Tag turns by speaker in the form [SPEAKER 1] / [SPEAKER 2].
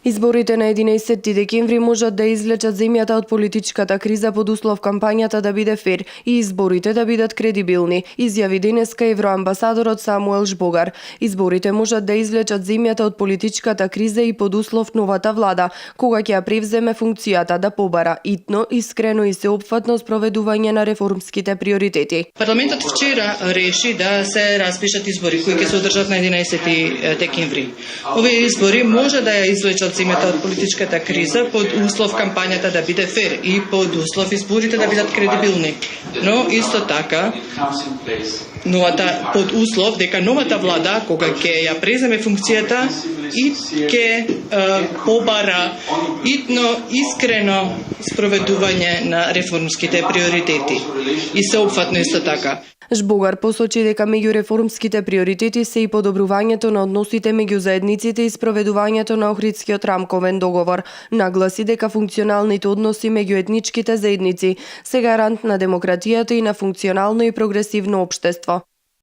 [SPEAKER 1] Изборите на 11 декември можат да извлечат земјата од политичката криза под услов кампањата да биде фер и изборите да бидат кредибилни, изјави денеска евроамбасадорот Самуел Жбогар. Изборите можат да извлечат земјата од политичката криза и под услов новата влада, кога ќе ја превземе функцијата да побара итно, искрено и сеопфатно спроведување на реформските приоритети.
[SPEAKER 2] Парламентот вчера реши да се распишат избори кои ќе се одржат на 11 декември. Овие избори може да ја извлечат земјата од политичката криза под услов кампањата да биде фер и под услов изборите да бидат кредибилни. Но исто така под услов дека новата влада кога ќе ја преземе функцијата и ќе побара итно, искрено спроведување на реформските приоритети и сеопфатно исто така.
[SPEAKER 1] Жбогар посочи дека меѓу реформските приоритети се и подобрувањето на односите меѓу заедниците и спроведувањето на Охридскиот рамковен договор. Нагласи дека функционалните односи меѓу етничките заедници се гарант на демократијата и на функционално и прогресивно општество.